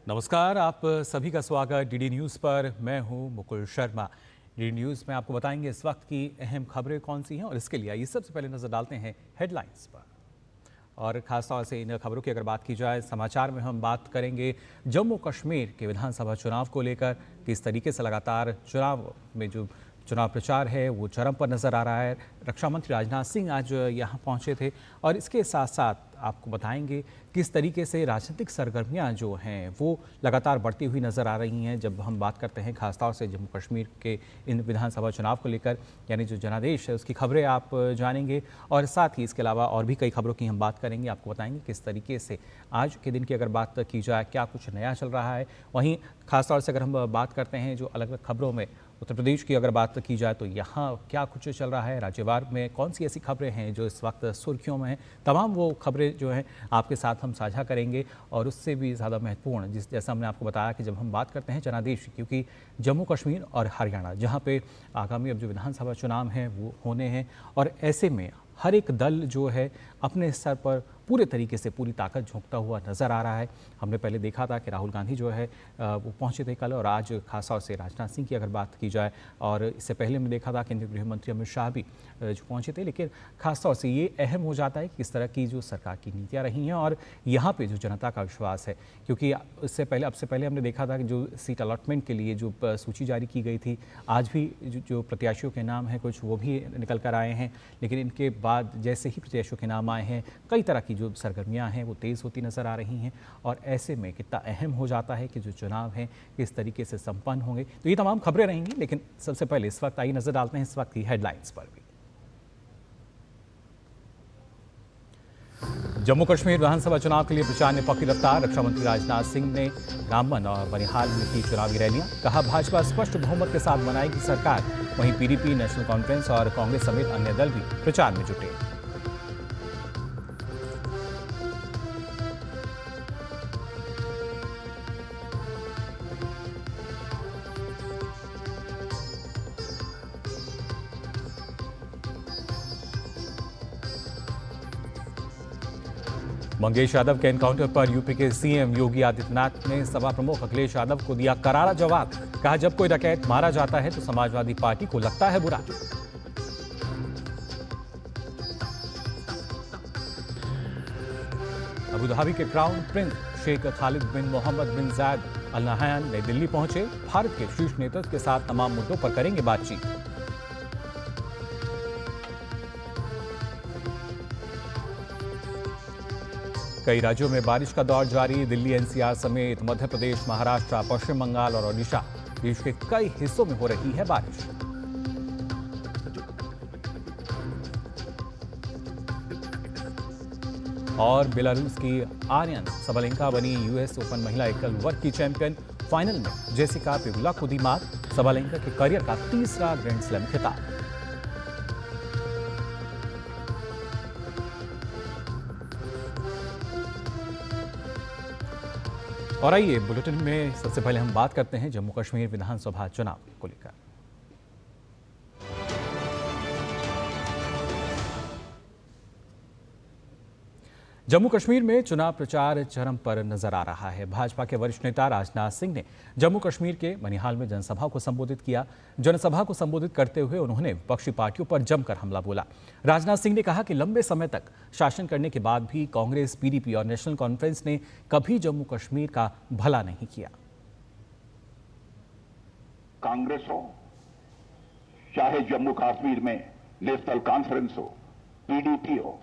नमस्कार, आप सभी का स्वागत डीडी न्यूज़ पर। मैं हूं मुकुल शर्मा। डीडी न्यूज़ में आपको बताएंगे इस वक्त की अहम खबरें कौन सी हैं और इसके लिए आइए सबसे पहले नजर डालते हैं हेडलाइंस पर। और खासतौर से इन खबरों की अगर बात की जाए, समाचार में हम बात करेंगे जम्मू कश्मीर के विधानसभा चुनाव को लेकर। किस तरीके से लगातार चुनाव में जो चुनाव प्रचार है वो चरम पर नजर आ रहा है। रक्षा मंत्री राजनाथ सिंह आज यहाँ पहुँचे थे और इसके साथ साथ आपको बताएंगे किस तरीके से राजनीतिक सरगर्मियां जो हैं वो लगातार बढ़ती हुई नज़र आ रही हैं। जब हम बात करते हैं खासतौर से जम्मू कश्मीर के इन विधानसभा चुनाव को लेकर, यानी जो जनादेश है उसकी खबरें आप जानेंगे और साथ ही इसके अलावा और भी कई खबरों की हम बात करेंगे। आपको बताएंगे किस तरीके से आज के दिन की अगर बात की जाए क्या कुछ नया चल रहा है। वहीं खासतौर से अगर हम बात करते हैं जो अलग अलग खबरों में उत्तर प्रदेश की अगर बात की जाए तो यहाँ क्या कुछ चल रहा है, राज्यवार में कौन सी ऐसी खबरें हैं जो इस वक्त सुर्खियों में हैं, तमाम वो खबरें जो हैं आपके साथ हम साझा करेंगे। और उससे भी ज़्यादा महत्वपूर्ण जैसा हमने आपको बताया कि जब हम बात करते हैं जनादेश, क्योंकि जम्मू कश्मीर और हरियाणा जहाँ पे आगामी अब जो विधानसभा चुनाव हैं वो होने हैं और ऐसे में हर एक दल जो है अपने स्तर पर पूरे तरीके से पूरी ताकत झोंकता हुआ नज़र आ रहा है। हमने पहले देखा था कि राहुल गांधी जो है वो पहुंचे थे कल, और आज खासतौर से राजनाथ सिंह की अगर बात की जाए, और इससे पहले हमने देखा था केंद्रीय गृह मंत्री अमित शाह भी जो पहुंचे थे। लेकिन खासतौर से ये अहम हो जाता है कि किस तरह की जो सरकार की नीतियाँ रही हैं और यहाँ पर जो जनता का विश्वास है, क्योंकि इससे पहले अब से पहले हमने देखा था कि जो सीट अलॉटमेंट के लिए जो सूची जारी की गई थी, आज भी जो प्रत्याशियों के नाम हैं कुछ वो भी निकल कर आए हैं। लेकिन इनके बाद जैसे ही प्रत्याशियों के नाम आए हैं, कई तरह की जो सरगर्मियां हैं वो तेज़ होती नज़र आ रही हैं और ऐसे में कितना अहम हो जाता है कि जो चुनाव हैं किस तरीके से संपन्न होंगे। तो ये तमाम खबरें रहेंगी, लेकिन सबसे पहले इस वक्त आइए नज़र डालते हैं इस वक्त की हेडलाइंस पर भी। जम्मू कश्मीर विधानसभा चुनाव के लिए प्रचार ने पकड़ी रफ्तार। रक्षा मंत्री राजनाथ सिंह ने रामबन और बनिहाल में की चुनावी रैलियां। कहा भाजपा स्पष्ट बहुमत के साथ बनाएगी सरकार। वहीं पीडीपी, नेशनल कॉन्फ्रेंस और कांग्रेस समेत अन्य दल भी प्रचार में जुटे। मंगेश यादव के एनकाउंटर पर यूपी के सीएम योगी आदित्यनाथ ने सपा प्रमुख अखिलेश यादव को दिया करारा जवाब। कहा जब कोई डकैत मारा जाता है तो समाजवादी पार्टी को लगता है बुरा। अबू धाबी के क्राउन प्रिंस शेख खालिद बिन मोहम्मद बिन जायद अल नहयान नई दिल्ली पहुंचे। भारत के शीर्ष नेतृत्व के साथ तमाम मुद्दों पर करेंगे बातचीत। कई राज्यों में बारिश का दौर जारी। दिल्ली, एनसीआर समेत मध्य प्रदेश, महाराष्ट्र, पश्चिम बंगाल और ओडिशा देश के कई हिस्सों में हो रही है बारिश। और बेलारूस की आर्यन सबलेंका बनी यूएस ओपन महिला एकल वर्ग की चैंपियन। फाइनल में जेसिका पिगुला को दी मात। सबलेंका के करियर का तीसरा ग्रैंड स्लैम खिताब। और आइए बुलेटिन में सबसे पहले हम बात करते हैं जम्मू कश्मीर विधानसभा चुनाव को लेकर। जम्मू कश्मीर में चुनाव प्रचार चरम पर नजर आ रहा है। भाजपा के वरिष्ठ नेता राजनाथ सिंह ने जम्मू कश्मीर के बनिहाल में जनसभा को संबोधित किया। जनसभा को संबोधित करते हुए उन्होंने विपक्षी पार्टियों पर जमकर हमला बोला। राजनाथ सिंह ने कहा कि लंबे समय तक शासन करने के बाद भी कांग्रेस, पीडीपी और नेशनल कॉन्फ्रेंस ने कभी जम्मू कश्मीर का भला नहीं किया। कांग्रेस हो, चाहे जम्मू कश्मीर में नेशनल कॉन्फ्रेंस हो, पीडीपी हो,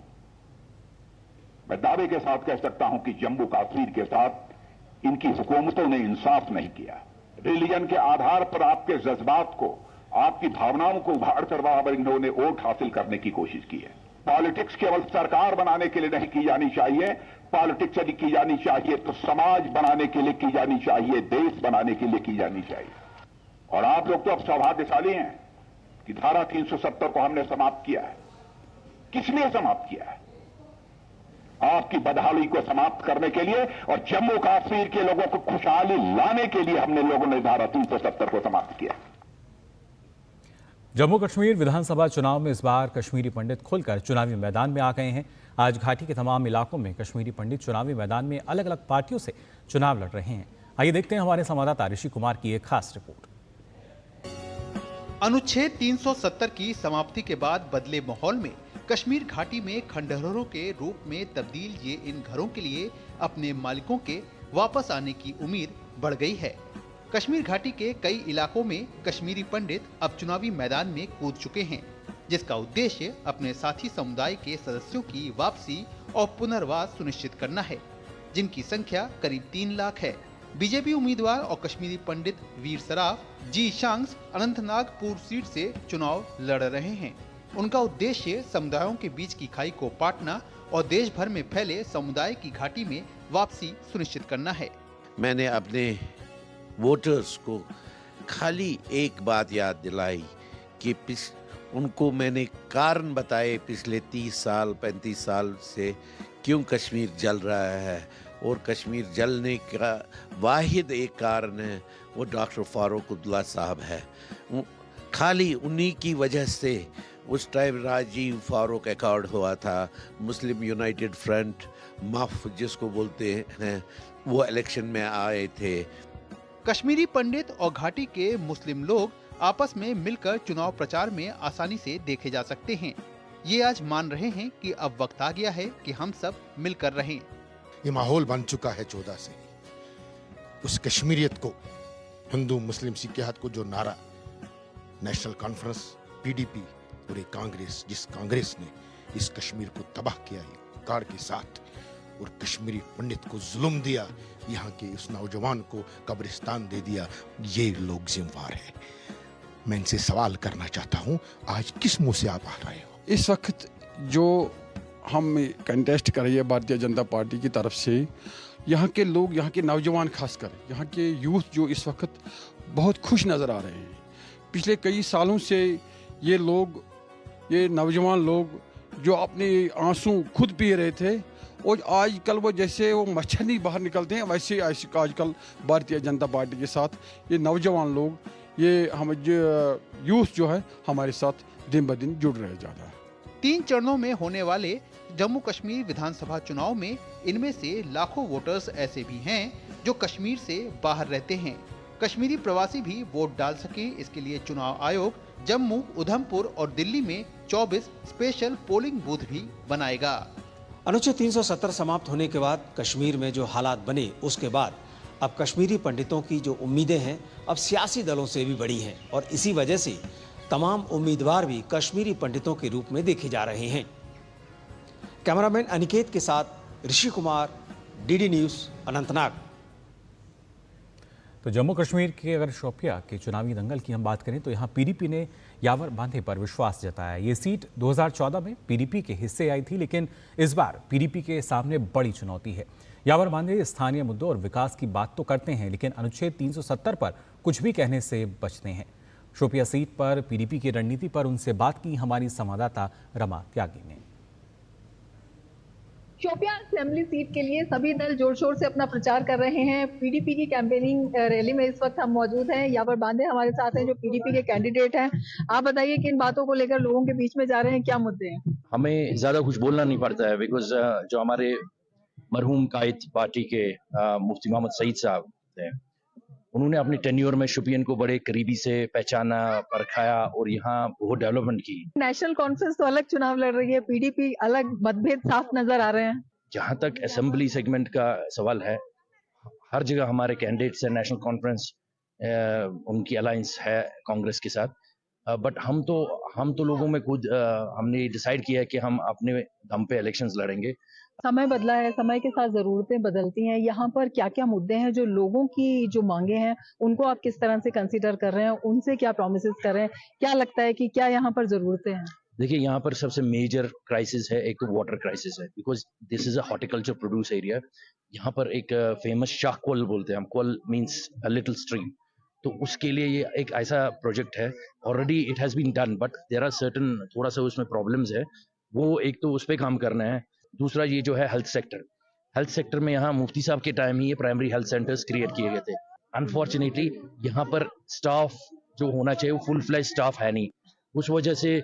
मैं दावे के साथ कह सकता हूं कि जम्मू कश्मीर के साथ इनकी हुकूमतों ने इंसाफ नहीं किया। रिलीजन के आधार पर आपके जज्बात को, आपकी भावनाओं को उभार कर इन्होंने वोट हासिल करने की कोशिश की है। पॉलिटिक्स केवल सरकार बनाने के लिए नहीं की जानी चाहिए। पॉलिटिक्स यदि की जानी चाहिए तो समाज बनाने के लिए की जानी चाहिए, देश बनाने के लिए की जानी चाहिए। और आप लोग तो अब सौभाग्यशाली हैं कि धारा 370 को हमने समाप्त किया है। किसने समाप्त किया है? आपकी बदहाली को समाप्त करने के लिए और जम्मू कश्मीर के लोगों को खुशहाली लाने के लिए हमने लोगों ने धारा 370 को समाप्त किया। जम्मू कश्मीर विधानसभा चुनाव में इस बार कश्मीरी पंडित खुलकर चुनावी मैदान में आ गए हैं। आज घाटी के तमाम इलाकों में कश्मीरी पंडित चुनावी मैदान में अलग अलग पार्टियों से चुनाव लड़ रहे हैं। आइए देखते हैं हमारे संवाददाता ऋषि कुमार की एक खास रिपोर्ट। अनुच्छेद 370 की समाप्ति के बाद बदले माहौल में कश्मीर घाटी में खंडहरों के रूप में तब्दील ये इन घरों के लिए अपने मालिकों के वापस आने की उम्मीद बढ़ गई है। कश्मीर घाटी के कई इलाकों में कश्मीरी पंडित अब चुनावी मैदान में कूद चुके हैं, जिसका उद्देश्य अपने साथी समुदाय के सदस्यों की वापसी और पुनर्वास सुनिश्चित करना है, जिनकी संख्या करीब 3 लाख है। बीजेपी उम्मीदवार और कश्मीरी पंडित वीर सराफ जी शांग्स अनंतनाग पूर्व सीट से चुनाव लड़ रहे हैं। उनका उद्देश्य समुदायों के बीच की खाई को पाटना और देश भर में फैले समुदाय की घाटी में वापसी सुनिश्चित करना है। मैंने अपने वोटर्स को खाली एक बात याद दिलाई कि उनको मैंने कारण बताए पिछले 30 साल 35 साल से क्यों कश्मीर जल रहा है, और कश्मीर जलने का वाहिद एक कारण है वो डॉक्टर फारूक अब्दुल्ला साहब है। खाली उन्हीं की वजह से उस टाइम राजीव फारूक अकॉर्ड हुआ था, मुस्लिम यूनाइटेड फ्रंट मफ जिसको बोलते हैं, वो इलेक्शन में आए थे। कश्मीरी पंडित और घाटी के मुस्लिम लोग आपस में मिलकर चुनाव प्रचार में आसानी से देखे जा सकते हैं। ये आज मान रहे हैं कि अब वक्त आ गया है कि हम सब मिलकर रहें। ये माहौल बन चुका है 14 से। उस कश्मीरियत को, हिंदू मुस्लिम सिखियत को जो नारा नेशनल कॉन्फ्रेंस, पीडीपी और एक कांग्रेस, जिस कांग्रेस ने इस कश्मीर को तबाह किया है कार्ड के साथ, और कश्मीरी पंडित को जुल्म दिया, यहाँ के उस नौजवान को कब्रिस्तान दे दिया, ये लोग जिम्मेवार है। मैं इनसे सवाल करना चाहता हूँ, आज किस मुंह से आप आ रहे हो? इस वक्त जो हम कंटेस्ट कर रही है भारतीय जनता पार्टी की तरफ से, यहाँ के लोग, यहाँ के नौजवान खासकर, यहाँ के यूथ जो इस वक्त बहुत खुश नज़र आ रहे हैं। पिछले कई सालों से ये लोग, ये नौजवान लोग जो अपने आंसू खुद पी रहे थे, और आजकल वो जैसे वो मच्छर नहीं बाहर निकलते हैं, वैसे आजकल भारतीय जनता पार्टी के साथ ये नौजवान लोग, ये हम यूथ जो है हमारे साथ दिन ब दिन जुड़ रहे जा रहा है। 3 चरणों में होने वाले जम्मू कश्मीर विधानसभा चुनाव में इनमें से लाखों वोटर्स ऐसे भी हैं जो कश्मीर से बाहर रहते हैं। कश्मीरी प्रवासी भी वोट डाल सके, इसके लिए चुनाव आयोग जम्मू, उधमपुर और दिल्ली में 24 स्पेशल पोलिंग बूथ भी बनाएगा। अनुच्छेद 370 समाप्त होने के बाद कश्मीर में जो हालात बने, उसके बाद अब कश्मीरी पंडितों की जो उम्मीदें हैं अब सियासी दलों से भी बड़ी हैं, और इसी वजह से तमाम उम्मीदवार भी कश्मीरी पंडितों के रूप में देखे जा रहे हैं। कैमरामैन अनिकेत के साथ ऋषि कुमार, डीडी न्यूज़, अनंतनाग। तो जम्मू कश्मीर के अगर शोपिया के चुनावी दंगल की हम बात करें तो यहाँ पीडीपी ने यावर बांधे पर विश्वास जताया। ये सीट 2014 में पीडीपी के हिस्से आई थी, लेकिन इस बार पीडीपी के सामने बड़ी चुनौती है। यावर बांधे स्थानीय मुद्दों और विकास की बात तो करते हैं, लेकिन अनुच्छेद 370 पर कुछ भी कहने से बचते हैं। शोपिया सीट पर पीडीपी की रणनीति पर उनसे बात की हमारी संवाददाता रमा त्यागी ने। शोपिया असेंबली सीट के लिए सभी दल जोर शोर से अपना प्रचार कर रहे हैं। पीडीपी की कैंपेनिंग रैली में इस वक्त हम मौजूद हैं। यावर बांधे हमारे साथ हैं जो पीडीपी के कैंडिडेट हैं। आप बताइए कि इन बातों को लेकर लोगों के बीच में जा रहे हैं, क्या मुद्दे हैं? हमें ज्यादा कुछ बोलना नहीं पड़ता है, बिकॉज जो हमारे मरहूम कायद पार्टी के मुफ्ती मोहम्मद सईद साहब थे, उन्होंने अपनी टेन्योर में शोपियन को बड़े करीबी से पहचाना, परखाया और यहाँ बहुत डेवलपमेंट की। नेशनल कॉन्फ्रेंस तो अलग चुनाव लड़ रही है, पीडीपी अलग, मतभेद साफ नजर आ रहे हैं। जहाँ तक असेंबली सेगमेंट का सवाल है, हर जगह हमारे कैंडिडेट्स है। नेशनल कॉन्फ्रेंस उनकी अलायंस है कांग्रेस के साथ, बट हम तो लोगों में खुद हमने डिसाइड किया है कि हम अपने दम पे इलेक्शंस लड़ेंगे। समय बदला है, समय के साथ जरूरतें बदलती हैं। यहाँ पर क्या क्या मुद्दे हैं जो लोगों की जो मांगे हैं उनको आप किस तरह से कंसीडर कर रहे हैं, उनसे क्या प्रोमिसेस कर रहे हैं, क्या लगता है कि क्या यहाँ पर जरूरतें हैं? देखिए, यहाँ पर सबसे मेजर क्राइसिस है, एक तो वाटर क्राइसिस है, because this is a horticulture produce area. यहाँ पर एक फेमस शाह क्वल बोलते हैं हम, क्वल मीन्स अ लिटिल स्ट्रीम, तो उसके लिए ये एक ऐसा प्रोजेक्ट है। Already it has been done, but there are certain थोड़ा सा उसमें प्रॉब्लम्स है, वो एक तो उस पर काम करना है। दूसरा ये जो है हेल्थ सेक्टर में यहाँ मुफ्ती साहब के टाइम ही ये प्राइमरी हेल्थ सेंटर्स क्रिएट किए गए थे। अनफॉर्चुनेटली यहाँ पर स्टाफ जो होना चाहिए वो फुल फ्लेज स्टाफ है नहीं, उस वजह से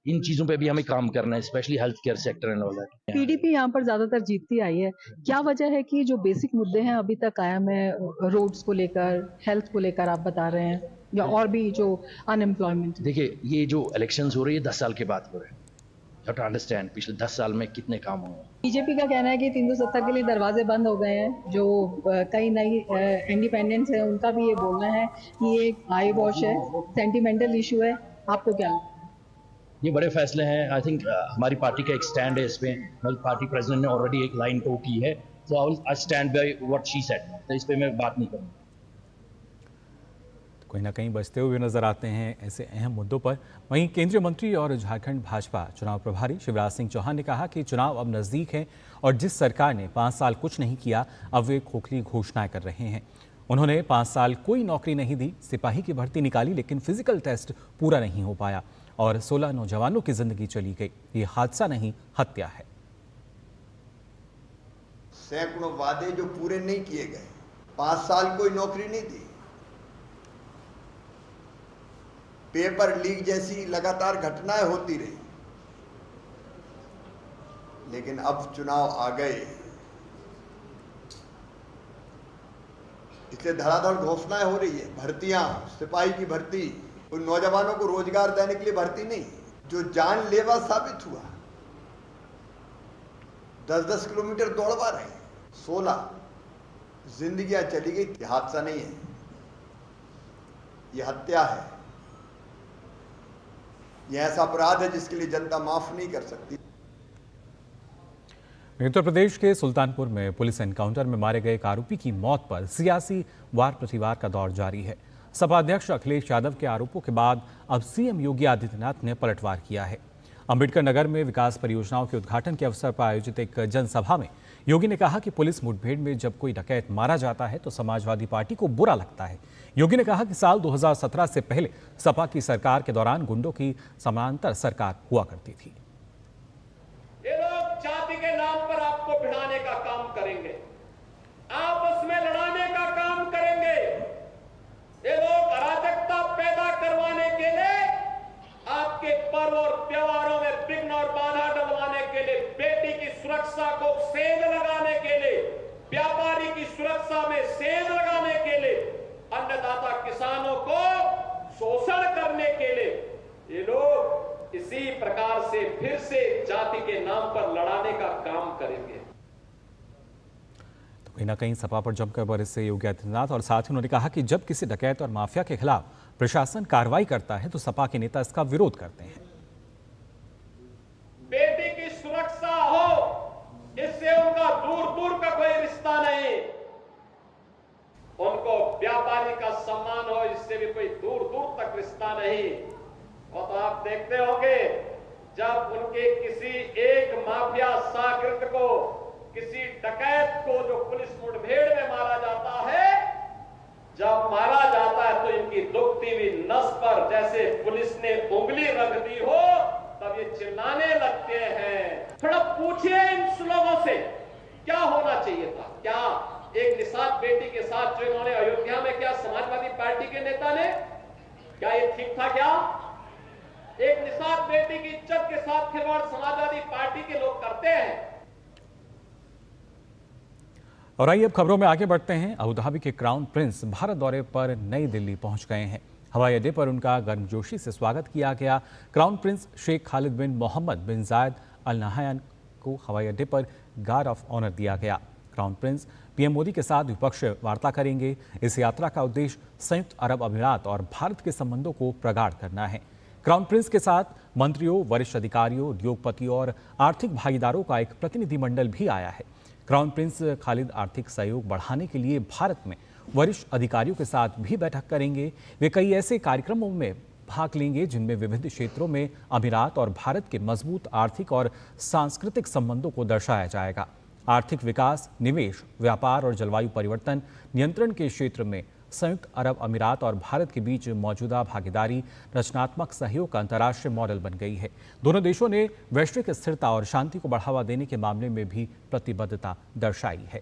इन चीज़ों पे भी हमें काम करना है, specially health care sector and all that. PDP यहाँ पर ज्यादातर जीतती आई है, क्या वजह है कि जो बेसिक मुद्दे हैं अभी तक कायम है, रोड्स को लेकर, हेल्थ को लेकर आप बता रहे हैं, या और भी जो अनएम्प्लॉयमेंट? देखिए, ये जो इलेक्शंस हो रही है 10 साल के बाद हो रहे हैं, यू हैव टू अंडरस्टैंड पिछले 10 साल में कितने काम हुए हैं। बीजेपी का कहना है कि 370 के लिए दरवाजे बंद हो गए हैं, जो कई नई इंडिपेंडेंट्स है उनका भी ये बोलना है कि ये आई वॉश है, सेंटिमेंटल इशू है, आपको क्या लगता है? ये बड़े फैसले हैं। आई थिंक हमारी पार्टी का एक स्टैंड है इसमें, पार्टी प्रेसिडेंट ने ऑलरेडी एक लाइन टो की है, तो I stand by what she said, तो इस पे मैं बात नहीं करूँगा। कहीं ना कहीं बचते हुए नजर आते हैं ऐसे अहम मुद्दों पर। वहीं केंद्रीय मंत्री और झारखंड भाजपा चुनाव प्रभारी शिवराज सिंह चौहान ने कहा कि चुनाव अब नजदीक है और जिस सरकार ने 5 साल कुछ नहीं किया, अब वे खोखली घोषणाएं कर रहे हैं। उन्होंने 5 साल कोई नौकरी नहीं दी, सिपाही की भर्ती निकाली लेकिन फिजिकल टेस्ट पूरा नहीं हो पाया और 16 नौजवानों की जिंदगी चली गई। ये हादसा नहीं, हत्या है। सैकड़ों वादे जो पूरे नहीं किए गए, 5 साल कोई नौकरी नहीं दी, पेपर लीक जैसी लगातार घटनाएं होती रही, लेकिन अब चुनाव आ गए, इसलिए धड़ाधड़ घोषणाएं हो रही है। भर्तियां, सिपाही की भर्ती, उन नौजवानों को रोजगार देने के लिए भर्ती नहीं, जो जानलेवा साबित हुआ, 10-10 किलोमीटर दौड़वा रहे, 16 जिंदगियां चली गई। यह हादसा नहीं है, यह हत्या है, यह ऐसा अपराध है जिसके लिए जनता माफ नहीं कर सकती। उत्तर प्रदेश के सुल्तानपुर में पुलिस एनकाउंटर में मारे गए एक आरोपी की मौत पर सियासी वार प्रतिवार का दौर जारी है। सपा अध्यक्ष अखिलेश यादव के आरोपों के बाद अब सीएम योगी आदित्यनाथ ने पलटवार किया है। अंबेडकर नगर में विकास परियोजनाओं के उद्घाटन के अवसर पर आयोजित एक जनसभा में योगी ने कहा कि पुलिस मुठभेड़ में जब कोई डकैत मारा जाता है तो समाजवादी पार्टी को बुरा लगता है। योगी ने कहा कि साल 2017 से पहले सपा की सरकार के दौरान गुंडों की समानांतर सरकार हुआ करती थी। ये लोग जाति के नाम पर आपको भिड़ाने का काम करेंगे, आपस में लड़ाने का काम करेंगे। ये लोग अराजकता पैदा करवाने के लिए, आपके पर्व और त्योहारों में विघ्न और बाधा डलवाने के लिए, बेटी की सुरक्षा को सेंध लगाने के लिए, व्यापारी की सुरक्षा में सेंध लगाने के लिए, अन्नदाता किसानों को शोषण करने के लिए, ये लोग इसी प्रकार से फिर से जाति के नाम पर लड़ाने का काम करेंगे। तो कहीं ना कहीं सपा पर जमकर बरसे योगी आदित्यनाथ और साथ ही उन्होंने कहा कि जब किसी डकैत और माफिया के खिलाफ प्रशासन कार्रवाई करता है तो सपा के नेता इसका विरोध करते हैं। बेटी की सुरक्षा हो, इससे उनका दूर दूर का कोई रिश्ता नहीं। उनको व्यापारी का सम्मान हो, इससे भी कोई दूर दूर तक रिश्ता नहीं। और तो आप देखते होंगे जब उनके किसी एक माफिया साकृत को, किसी डकैत को जो पुलिस मुठभेड़ में मारा जाता है, जब मारा जाता है तो इनकी दुखती हुई नस पर जैसे पुलिस ने उंगली रख दी हो, तब ये चिल्लाने लगते हैं। थोड़ा पूछिए इन लोगों से क्या होना चाहिए था। क्या एक निषाद बेटी के साथ जो इन्होंने अयोध्या में, क्या समाजवादी पार्टी के नेता ने, क्या ये ठीक था? क्या एक निषाद बेटी की इज्जत के साथ खिलवाड़ समाजवादी पार्टी के लोग करते हैं? और आइए अब खबरों में आगे बढ़ते हैं। अबू धाबी के क्राउन प्रिंस भारत दौरे पर नई दिल्ली पहुंच गए हैं। हवाई अड्डे पर उनका गर्मजोशी से स्वागत किया गया। क्राउन प्रिंस शेख खालिद बिन मोहम्मद बिन जायद अल नहयान को हवाई अड्डे पर गार्ड ऑफ ऑनर दिया गया। क्राउन प्रिंस पीएम मोदी के साथ द्विपक्षीय वार्ता करेंगे। इस यात्रा का उद्देश्य संयुक्त अरब अमीरात और भारत के संबंधों को प्रगाढ़ करना है। क्राउन प्रिंस के साथ मंत्रियों, वरिष्ठ अधिकारियों, उद्योगपतियों और आर्थिक भागीदारों का एक प्रतिनिधिमंडल भी आया है। क्राउन प्रिंस खालिद आर्थिक सहयोग बढ़ाने के लिए भारत में वरिष्ठ अधिकारियों के साथ भी बैठक करेंगे। वे कई ऐसे कार्यक्रमों में भाग लेंगे जिनमें विविध क्षेत्रों में अमीरात और भारत के मजबूत आर्थिक और सांस्कृतिक संबंधों को दर्शाया जाएगा। आर्थिक विकास, निवेश, व्यापार और जलवायु परिवर्तन नियंत्रण के क्षेत्र में संयुक्त अरब अमीरात और भारत के बीच मौजूदा भागीदारी रचनात्मक सहयोग का अंतर्राष्ट्रीय मॉडल बन गई है। दोनों देशों ने वैश्विक स्थिरता और शांति को बढ़ावा देने के मामले में भी प्रतिबद्धता दर्शाई है।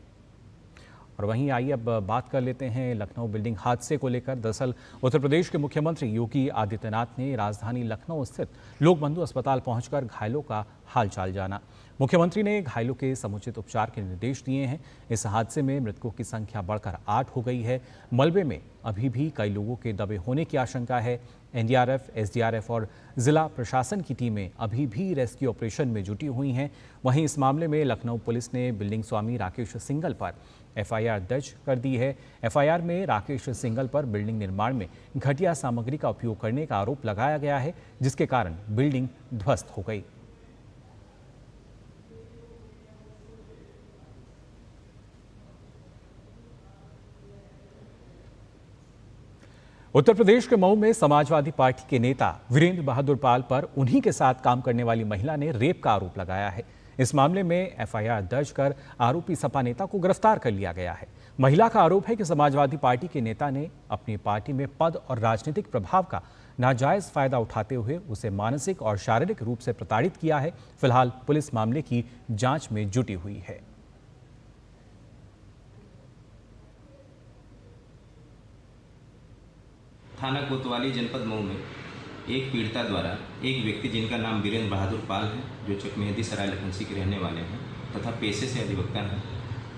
और वहीं आइए अब बात कर लेते हैं लखनऊ बिल्डिंग हादसे को लेकर। दरअसल उत्तर प्रदेश के मुख्यमंत्री योगी आदित्यनाथ ने राजधानी लखनऊ स्थित लोकबंधु अस्पताल पहुंचकर घायलों का हालचाल जाना। मुख्यमंत्री ने घायलों के समुचित उपचार के निर्देश दिए हैं। इस हादसे में मृतकों की संख्या बढ़कर 8 हो गई है। मलबे में अभी भी कई लोगों के दबे होने की आशंका है। एनडीआरएफ, एसडीआरएफ और जिला प्रशासन की टीमें अभी भी रेस्क्यू ऑपरेशन में जुटी हुई हैं। वहीं इस मामले में लखनऊ पुलिस ने बिल्डिंग स्वामी राकेश सिंघल पर एफआईआर दर्ज कर दी है। एफआईआर में राकेश सिंघल पर बिल्डिंग निर्माण में घटिया सामग्री का उपयोग करने का आरोप लगाया गया है, जिसके कारण बिल्डिंग ध्वस्त हो गई। उत्तर प्रदेश के मऊ में समाजवादी पार्टी के नेता वीरेंद्र बहादुर पाल पर उन्हीं के साथ काम करने वाली महिला ने रेप का आरोप लगाया है। इस मामले में एफआईआर दर्ज कर आरोपी सपा नेता को गिरफ्तार कर लिया गया है। महिला का आरोप है कि समाजवादी पार्टी के नेता ने अपनी पार्टी में पद और राजनीतिक प्रभाव का नाजायज फायदा उठाते हुए उसे मानसिक और शारीरिक रूप से प्रताड़ित किया है। फिलहाल पुलिस मामले की जांच में जुटी हुई है। थाना कोतवाली जनपद मऊ में एक पीड़िता द्वारा एक व्यक्ति जिनका नाम वीरेंद्र बहादुर पाल है, जो चकमेहदी सराय लखनसी के रहने वाले हैं तथा पेशे से अधिवक्ता हैं,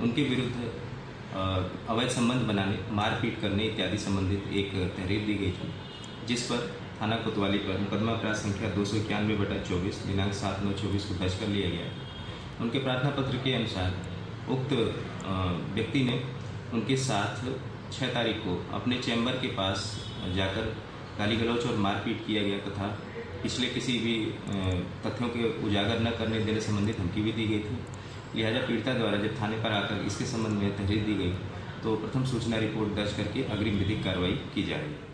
उनके विरुद्ध अवैध संबंध बनाने, मारपीट करने इत्यादि संबंधित एक तहरीर दी गई थी, जिस पर थाना कोतवाली पर मुकदमा अपराध संख्या 291/24 दिनांक 7/9/24 को दर्ज कर लिया गया। उनके प्रार्थना पत्र के अनुसार उक्त व्यक्ति ने उनके साथ 6 तारीख को अपने चैम्बर के पास जाकर गाली गलौच और मारपीट किया गया तथा पिछले किसी भी तथ्यों के उजागर न करने देने संबंधी धमकी भी दी गई थी। लिहाजा पीड़िता द्वारा जब थाने पर आकर इसके संबंध में तहरीर दी गई तो प्रथम सूचना रिपोर्ट दर्ज करके अग्रिम विधिक कार्रवाई की जा रही है।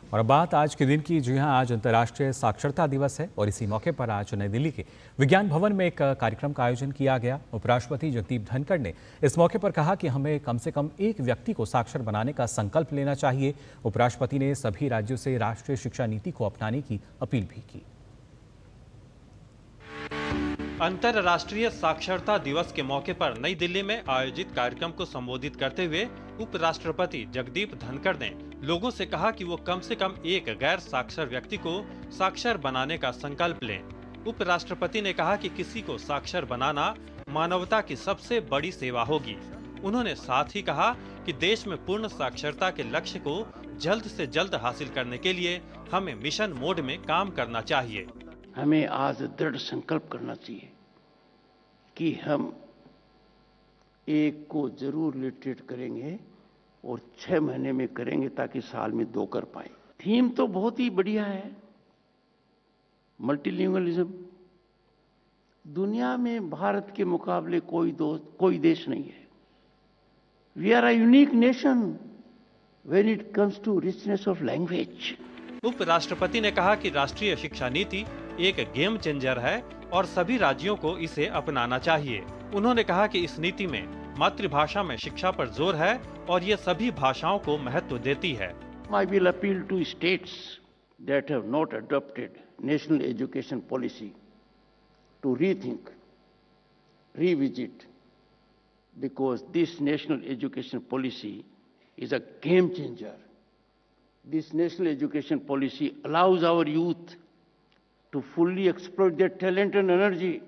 और बात आज के दिन की। जी हां, आज अंतर्राष्ट्रीय साक्षरता दिवस है और इसी मौके पर आज नई दिल्ली के विज्ञान भवन में एक कार्यक्रम का आयोजन किया गया। उपराष्ट्रपति जगदीप धनखड़ ने इस मौके पर कहा कि हमें कम से कम एक व्यक्ति को साक्षर बनाने का संकल्प लेना चाहिए। उपराष्ट्रपति ने सभी राज्यों से राष्ट्रीय शिक्षा नीति को अपनाने की अपील भी की। अंतर्राष्ट्रीय साक्षरता दिवस के मौके पर नई दिल्ली में आयोजित कार्यक्रम को संबोधित करते हुए उपराष्ट्रपति जगदीप धनखड़ ने लोगों से कहा कि वो कम से कम एक गैर साक्षर व्यक्ति को साक्षर बनाने का संकल्प लें। उपराष्ट्रपति ने कहा कि किसी को साक्षर बनाना मानवता की सबसे बड़ी सेवा होगी। उन्होंने साथ ही कहा कि देश में पूर्ण साक्षरता के लक्ष्य को जल्द से जल्द हासिल करने के लिए हमें मिशन मोड में काम करना चाहिए। हमें आज दृढ़ संकल्प करना चाहिए कि हम एक को जरूर लिटरेट करेंगे और 6 महीने में करेंगे ताकि साल में 2 कर पाए। थीम तो बहुत ही बढ़िया है, मल्टीलिंगुअलिज्म। दुनिया में भारत के मुकाबले कोई देश नहीं है। We are a unique nation when it comes to richness of language. उपराष्ट्रपति ने कहा कि राष्ट्रीय शिक्षा नीति एक गेम चेंजर है और सभी राज्यों को इसे अपनाना चाहिए। उन्होंने कहा कि इस नीति में मातृभाषा में शिक्षा पर जोर है और ये सभी भाषाओं को महत्व देती है। I will appeal to states that have not adopted national education policy to rethink, revisit, because this national education policy is a game changer. This national education policy allows our youth to fully exploit their talent and energy,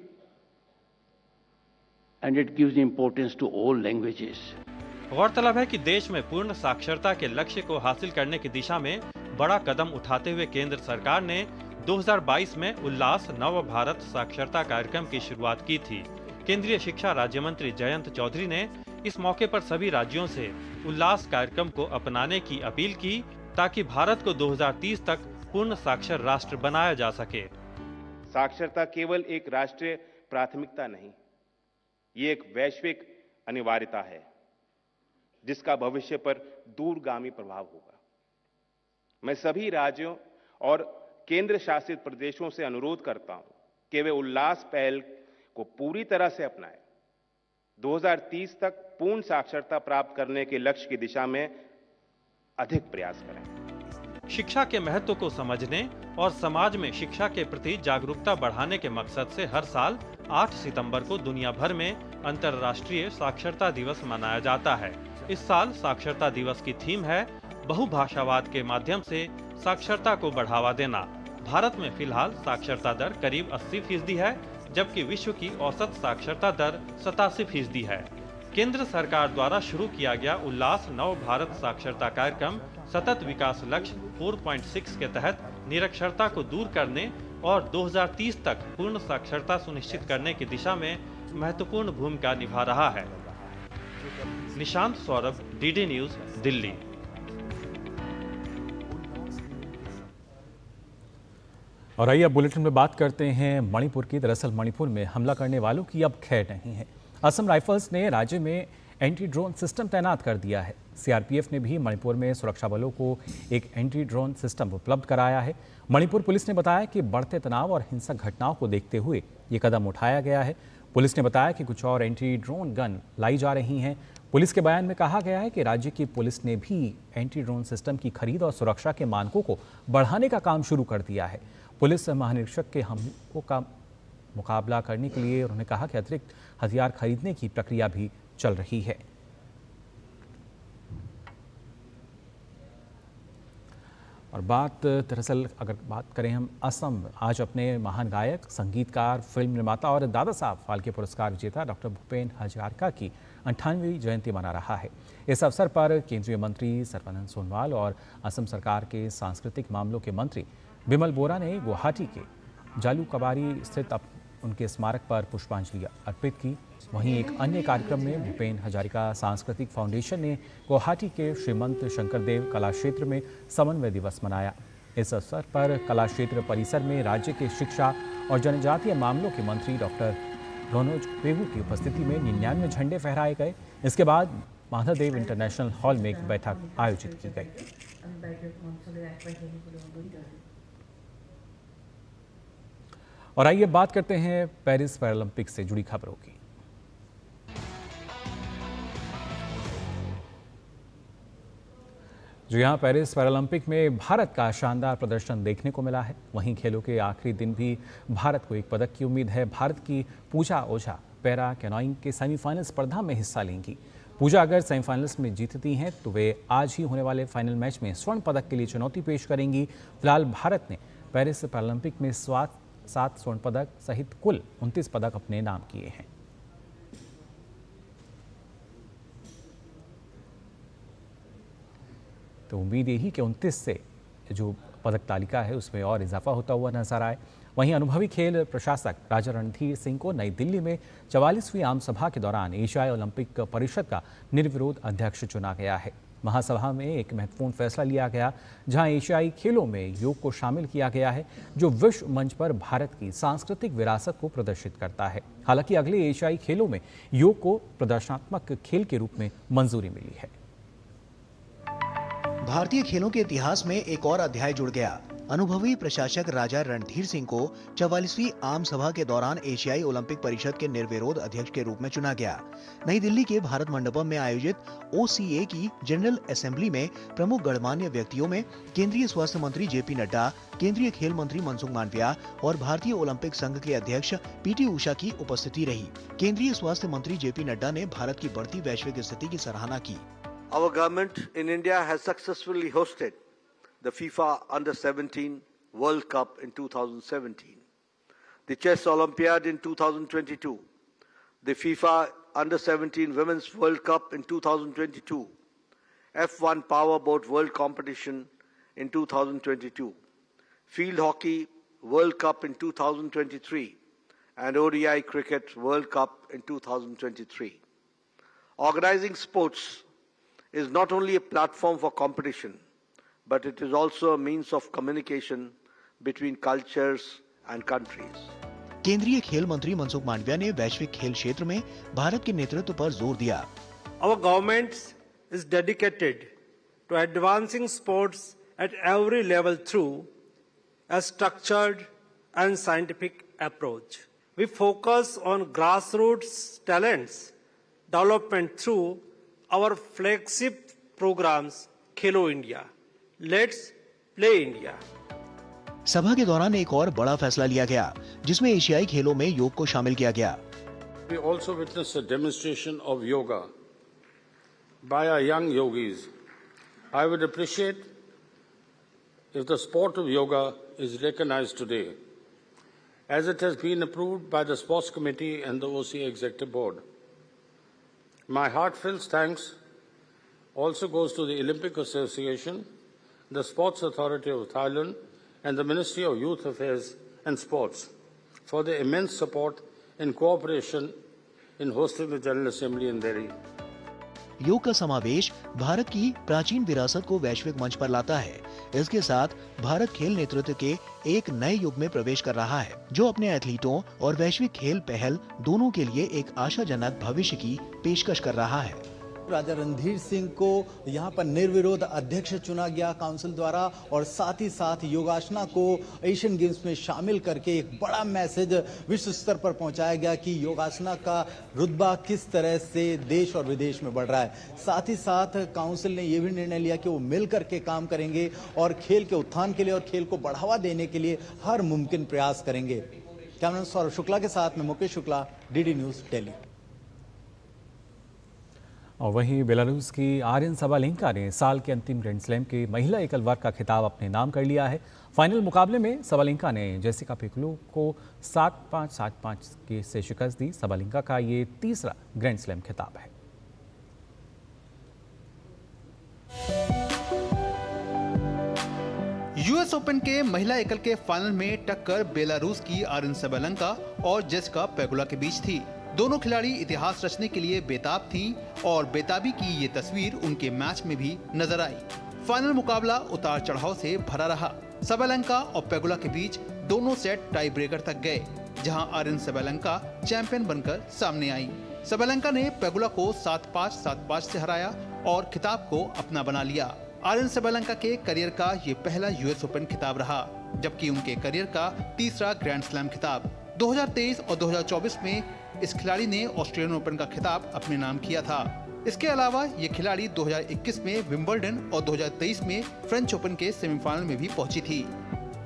and it gives importance to all languages. गौरतलब है कि देश में पूर्ण साक्षरता के लक्ष्य को हासिल करने की दिशा में बड़ा कदम उठाते हुए केंद्र सरकार ने 2022 में उल्लास नव भारत साक्षरता कार्यक्रम की शुरुआत की थी। केंद्रीय शिक्षा राज्य मंत्री जयंत चौधरी ने इस मौके पर सभी राज्यों से उल्लास कार्यक्रम को अपनाने की अपील की ताकि भारत को 2030 तक पूर्ण साक्षर राष्ट्र बनाया जा सके। साक्षरता केवल एक राष्ट्रीय प्राथमिकता नहीं, ये एक वैश्विक अनिवार्यता है जिसका भविष्य पर दूरगामी प्रभाव होगा। मैं सभी राज्यों और केंद्र शासित प्रदेशों से अनुरोध करता हूं कि वे उल्लास पहल को पूरी तरह से अपनाएं। 2030 तक पूर्ण साक्षरता प्राप्त करने के लक्ष्य की दिशा में अधिक प्रयास करें। शिक्षा के महत्व को समझने और समाज में शिक्षा के प्रति जागरूकता बढ़ाने के मकसद से हर साल 8 सितंबर को दुनिया भर में अंतर्राष्ट्रीय साक्षरता दिवस मनाया जाता है। इस साल साक्षरता दिवस की थीम है बहुभाषावाद के माध्यम से साक्षरता को बढ़ावा देना। भारत में फिलहाल साक्षरता दर करीब 80% है, जबकि विश्व की औसत साक्षरता दर 87% है। केंद्र सरकार द्वारा शुरू किया गया उल्लास नव भारत साक्षरता कार्यक्रम सतत विकास लक्ष्य 4.6 के तहत निरक्षरता को दूर करने और 2030 तक पूर्ण साक्षरता सुनिश्चित करने की दिशा में महत्वपूर्ण भूमिका निभा रहा है। Nishant Saurabh, DD news, Delhi. और आइए अब बुलेटिन में बात करते हैं मणिपुर की। दरअसल मणिपुर में हमला करने वालों की अब खैर नहीं है। असम राइफल्स ने राज्य में एंटी ड्रोन सिस्टम तैनात कर दिया है। सीआरपीएफ ने भी मणिपुर में सुरक्षा बलों को एक एंटी ड्रोन सिस्टम उपलब्ध कराया है। मणिपुर पुलिस ने बताया कि बढ़ते तनाव और हिंसक घटनाओं को देखते हुए ये कदम उठाया गया है। पुलिस ने बताया कि कुछ और एंटी ड्रोन गन लाई जा रही हैं। पुलिस के बयान में कहा गया है कि राज्य की पुलिस ने भी एंटी ड्रोन सिस्टम की खरीद और सुरक्षा के मानकों को बढ़ाने का काम शुरू कर दिया है। पुलिस महानिरीक्षक के हमलों का मुकाबला करने के लिए उन्होंने कहा कि अतिरिक्त हथियार खरीदने की प्रक्रिया भी चल रही है। और दरअसल अगर बात करें हम असम, आज अपने महान गायक, संगीतकार, फिल्म निर्माता और दादा साहब फाल्के पुरस्कार विजेता डॉक्टर भूपेन हजारिका की 98वीं जयंती मना रहा है। इस अवसर पर केंद्रीय मंत्री सर्बानंद सोनोवाल और असम सरकार के सांस्कृतिक मामलों के मंत्री बिमल बोरा ने गुवाहाटी के जालूकबारी स्थित उनके स्मारक पर पुष्पांजलि अर्पित की। वहीं एक अन्य कार्यक्रम में भूपेन हजारिका सांस्कृतिक फाउंडेशन ने गुवाहाटी के श्रीमंत शंकरदेव कला क्षेत्र में समन्वय दिवस मनाया। इस अवसर पर कला क्षेत्र परिसर में राज्य के शिक्षा और जनजातीय मामलों के मंत्री डॉक्टर रोनोज पेगू की उपस्थिति में 99 झंडे फहराए गए। इसके बाद माधवदेव इंटरनेशनल हॉल में एक बैठक आयोजित की गई। और आइए बात करते हैं पेरिस पैरालंपिक से जुड़ी खबरों की। जो यहाँ पेरिस पैरालंपिक में भारत का शानदार प्रदर्शन देखने को मिला है। वहीं खेलों के आखिरी दिन भी भारत को एक पदक की उम्मीद है। भारत की पूजा ओझा पैरा कैनोइंग के सेमीफाइनल स्पर्धा में हिस्सा लेंगी। पूजा अगर सेमीफाइनल्स में जीतती हैं तो वे आज ही होने वाले फाइनल मैच में स्वर्ण पदक के लिए चुनौती पेश करेंगी। फिलहाल भारत ने पेरिस पैरालंपिक में 7 स्वर्ण पदक सहित कुल 29 पदक अपने नाम किए हैं। तो उम्मीद यही कि 29 से जो पदक तालिका है उसमें और इजाफा होता हुआ नजर आए। वहीं अनुभवी खेल प्रशासक राजा रणधीर सिंह को नई दिल्ली में 44वीं आम सभा के दौरान एशियाई ओलंपिक परिषद का निर्विरोध अध्यक्ष चुना गया है। महासभा में एक महत्वपूर्ण फैसला लिया गया, जहां एशियाई खेलों में योग को शामिल किया गया है, जो विश्व मंच पर भारत की सांस्कृतिक विरासत को प्रदर्शित करता है। हालांकि अगले एशियाई खेलों में योग को प्रदर्शनात्मक खेल के रूप में मंजूरी मिली है। भारतीय खेलों के इतिहास में एक और अध्याय जुड़ गया। अनुभवी प्रशासक राजा रणधीर सिंह को 44वीं आम सभा के दौरान एशियाई ओलंपिक परिषद के निर्विरोध अध्यक्ष के रूप में चुना गया। नई दिल्ली के भारत मंडपम में आयोजित OCA की जनरल असेंबली में प्रमुख गणमान्य व्यक्तियों में केंद्रीय स्वास्थ्य मंत्री JP नड्डा, केंद्रीय खेल मंत्री मनसुख मांडविया और भारतीय ओलंपिक संघ के अध्यक्ष PT उषा की उपस्थिति रही। केंद्रीय स्वास्थ्य मंत्री JP नड्डा ने भारत की बढ़ती वैश्विक स्थिति की सराहना की। Our government in India has successfully hosted the FIFA Under-17 World Cup in 2017, the Chess Olympiad in 2022, the FIFA Under-17 Women's World Cup in 2022, F1 Powerboat World Competition in 2022, Field Hockey World Cup in 2023, and ODI Cricket World Cup in 2023. Organizing sports is not only a platform for competition, but it is also a means of communication between cultures and countries. केंद्रीय खेल मंत्री मनसुख मांडविया ने वैश्विक खेल क्षेत्र में भारत के नेतृत्व पर जोर दिया। Our government is dedicated to advancing sports at every level through a structured and scientific approach. We focus on grassroots talents development through our flagship programs Khelo India. Let's Play India. सभा के दौरान एक और बड़ा फैसला लिया गया, जिसमें एशियाई खेलों में योग को शामिल किया गया। We also witnessed a demonstration of yoga by our young yogis. I would appreciate if the sport of yoga is recognized today, as it has been approved by the Sports Committee and the OCA Executive Board. My heartfelt thanks also goes to the Olympic Association, the Sports Authority of Thailand, and the Ministry of Youth Affairs and Sports for their immense support and cooperation in hosting the General Assembly in Delhi. योग का समावेश भारत की प्राचीन विरासत को वैश्विक मंच पर लाता है। इसके साथ भारत खेल नेतृत्व के एक नए युग में प्रवेश कर रहा है, जो अपने एथलीटों और वैश्विक खेल पहल दोनों के लिए एक आशाजनक भविष्य की पेशकश कर रहा है। राजा रणधीर सिंह को यहाँ पर निर्विरोध अध्यक्ष चुना गया काउंसिल द्वारा, और साथ ही साथ योगासना को एशियन गेम्स में शामिल करके एक बड़ा मैसेज विश्व स्तर पर पहुंचाया गया कि योगासना का रुतबा किस तरह से देश और विदेश में बढ़ रहा है। साथ ही साथ काउंसिल ने यह भी निर्णय लिया कि वो मिल करके काम करेंगे और खेल के उत्थान के लिए और खेल को बढ़ावा देने के लिए हर मुमकिन प्रयास करेंगे। कैमरामैन सौरभ शुक्ला के साथ में मुकेश शुक्ला, डीडी न्यूज, दिल्ली। और वहीं बेलारूस की आर्यन सबालेंका ने साल के अंतिम ग्रैंड स्लैम के महिला एकल वर्ग का खिताब अपने नाम कर लिया है। फाइनल मुकाबले में सबालेंका ने जेसिका पेकुलो को 7-5, 7-5 से शिकस्त दी। सबालेंका का ये तीसरा ग्रैंड स्लैम खिताब है। यूएस ओपन के महिला एकल के फाइनल में टक्कर बेलारूस की आर्यन सबालेंका और जेसिका पेकुला के बीच थी। दोनों खिलाड़ी इतिहास रचने के लिए बेताब थीं और बेताबी की ये तस्वीर उनके मैच में भी नजर आई। फाइनल मुकाबला उतार चढ़ाव से भरा रहा। सबालेंका और पेकुला के बीच दोनों सेट टाई ब्रेकर तक गए, जहां आर्यन सबालेंका चैंपियन बनकर सामने आई। सबालेंका ने पेकुला को 7-5, 7-5 से हराया और खिताब को अपना बना लिया। आर्यन सबालेंका के करियर का ये पहला यूएस ओपन खिताब रहा, जबकि उनके करियर का तीसरा ग्रैंड स्लैम खिताब। 2023 और 2024 में इस खिलाड़ी ने ऑस्ट्रेलियन ओपन का खिताब अपने नाम किया था। इसके अलावा ये खिलाड़ी 2021 में विंबलडन और 2023 में फ्रेंच ओपन के सेमीफाइनल में भी पहुंची थी।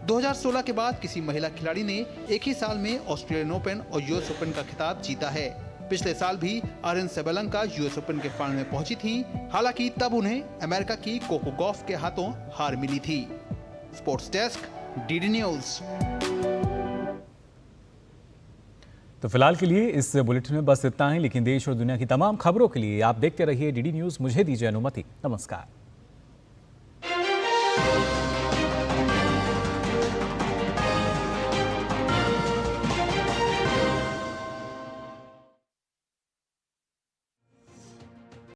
2016 के बाद किसी महिला खिलाड़ी ने एक ही साल में ऑस्ट्रेलियन ओपन और यूएस ओपन का खिताब जीता है। पिछले साल भी आर्यन सबालेंका यूएस ओपन के फाइनल में पहुंची थी, हालांकि तब उन्हें अमेरिका की कोको गॉफ के हाथों हार मिली थी। Sports desk, DD news. तो फिलहाल के लिए इस बुलेटिन में बस इतना ही, लेकिन देश और दुनिया की तमाम खबरों के लिए आप देखते रहिए डीडी न्यूज। मुझे दीजिए अनुमति। नमस्कार।